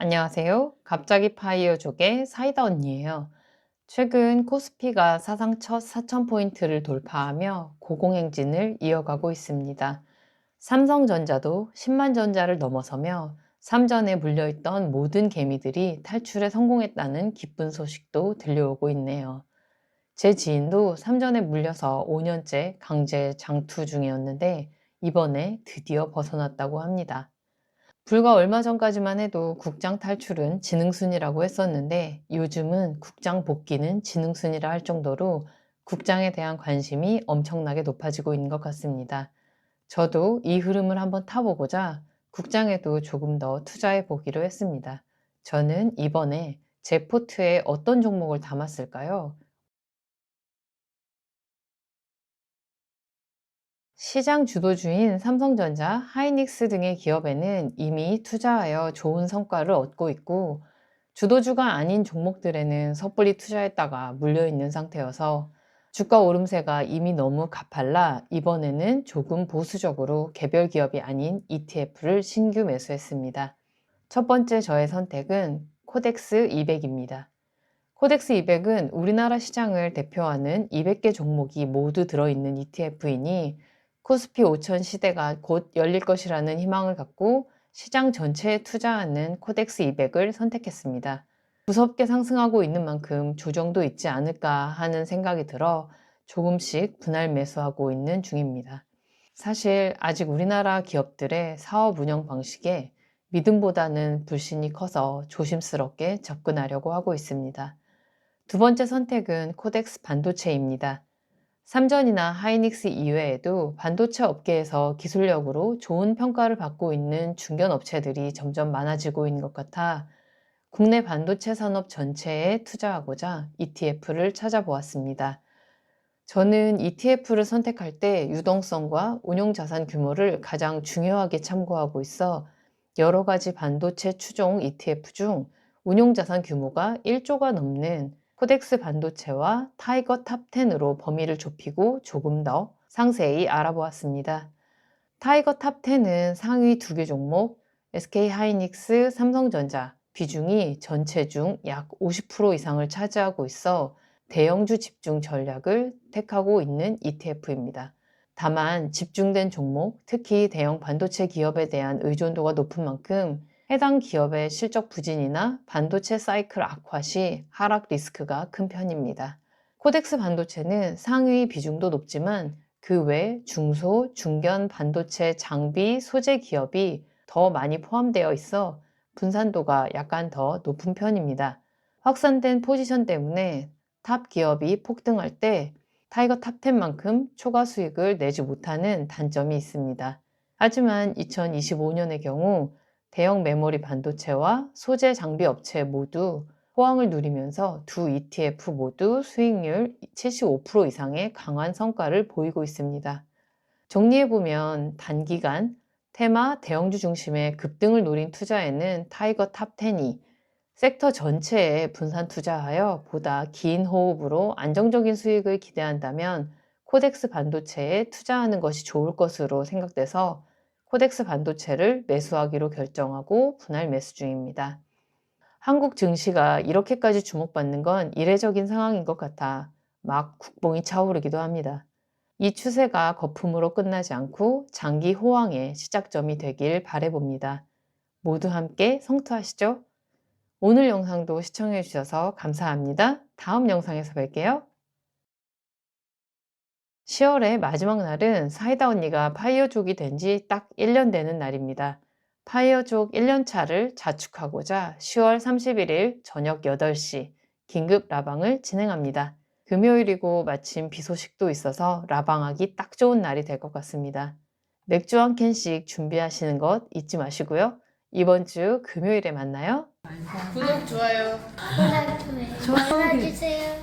안녕하세요. 갑자기 파이어족의 사이다 언니예요. 최근 코스피가 사상 첫 4,000포인트를 돌파하며 고공행진을 이어가고 있습니다. 삼성전자도 10만 전자를 넘어서며 삼전에 물려있던 모든 개미들이 탈출에 성공했다는 기쁜 소식도 들려오고 있네요. 제 지인도 삼전에 물려서 5년째 강제 장투 중이었는데 이번에 드디어 벗어났다고 합니다. 불과 얼마 전까지만 해도 국장 탈출은 지능순이라고 했었는데 요즘은 국장 복귀는 지능순이라 할 정도로 국장에 대한 관심이 엄청나게 높아지고 있는 것 같습니다. 저도 이 흐름을 한번 타보고자 국장에도 조금 더 투자해 보기로 했습니다. 저는 이번에 제 포트에 어떤 종목을 담았을까요? 시장 주도주인 삼성전자, 하이닉스 등의 기업에는 이미 투자하여 좋은 성과를 얻고 있고 주도주가 아닌 종목들에는 섣불리 투자했다가 물려있는 상태여서 주가 오름세가 이미 너무 가팔라 이번에는 조금 보수적으로 개별 기업이 아닌 ETF를 신규 매수했습니다. 첫 번째 저의 선택은 코덱스 200입니다. 코덱스 200은 우리나라 시장을 대표하는 200개 종목이 모두 들어있는 ETF이니 코스피 5000 시대가 곧 열릴 것이라는 희망을 갖고 시장 전체에 투자하는 코덱스 200을 선택했습니다. 무섭게 상승하고 있는 만큼 조정도 있지 않을까 하는 생각이 들어 조금씩 분할 매수하고 있는 중입니다. 사실 아직 우리나라 기업들의 사업 운영 방식에 믿음보다는 불신이 커서 조심스럽게 접근하려고 하고 있습니다. 두 번째 선택은 코덱스 반도체입니다. 삼전이나 하이닉스 이외에도 반도체 업계에서 기술력으로 좋은 평가를 받고 있는 중견 업체들이 점점 많아지고 있는 것 같아 국내 반도체 산업 전체에 투자하고자 ETF를 찾아보았습니다. 저는 ETF를 선택할 때 유동성과 운용자산 규모를 가장 중요하게 참고하고 있어 여러 가지 반도체 추종 ETF 중 운용자산 규모가 1조가 넘는 코덱스 반도체와 타이거 탑10으로 범위를 좁히고 조금 더 상세히 알아보았습니다. 타이거 탑10은 상위 2개 종목, SK하이닉스, 삼성전자 비중이 전체 중 약 50% 이상을 차지하고 있어 대형주 집중 전략을 택하고 있는 ETF입니다. 다만 집중된 종목, 특히 대형 반도체 기업에 대한 의존도가 높은 만큼 해당 기업의 실적 부진이나 반도체 사이클 악화 시 하락 리스크가 큰 편입니다. 코덱스 반도체는 상위 비중도 높지만 그 외 중소, 중견 반도체 장비, 소재 기업이 더 많이 포함되어 있어 분산도가 약간 더 높은 편입니다. 확산된 포지션 때문에 탑 기업이 폭등할 때 타이거 탑10만큼 초과 수익을 내지 못하는 단점이 있습니다. 하지만 2025년의 경우 대형 메모리 반도체와 소재 장비 업체 모두 호황을 누리면서 두 ETF 모두 수익률 75% 이상의 강한 성과를 보이고 있습니다. 정리해보면 단기간 테마 대형주 중심의 급등을 노린 투자에는 타이거 탑10이 섹터 전체에 분산 투자하여 보다 긴 호흡으로 안정적인 수익을 기대한다면 코덱스 반도체에 투자하는 것이 좋을 것으로 생각돼서 코덱스 반도체를 매수하기로 결정하고 분할 매수 중입니다. 한국 증시가 이렇게까지 주목받는 건 이례적인 상황인 것 같아 막 국뽕이 차오르기도 합니다. 이 추세가 거품으로 끝나지 않고 장기 호황의 시작점이 되길 바라봅니다. 모두 함께 성투하시죠? 오늘 영상도 시청해 주셔서 감사합니다. 다음 영상에서 뵐게요. 10월의 마지막 날은 사이다 언니가 파이어족이 된 지 딱 1년 되는 날입니다. 파이어족 1년차를 자축하고자 10월 31일 저녁 8시 긴급 라방을 진행합니다. 금요일이고 마침 비 소식도 있어서 라방하기 딱 좋은 날이 될 것 같습니다. 맥주 한 캔씩 준비하시는 것 잊지 마시고요. 이번 주 금요일에 만나요. 구독, 좋아요. 좋아요 눌러주세요.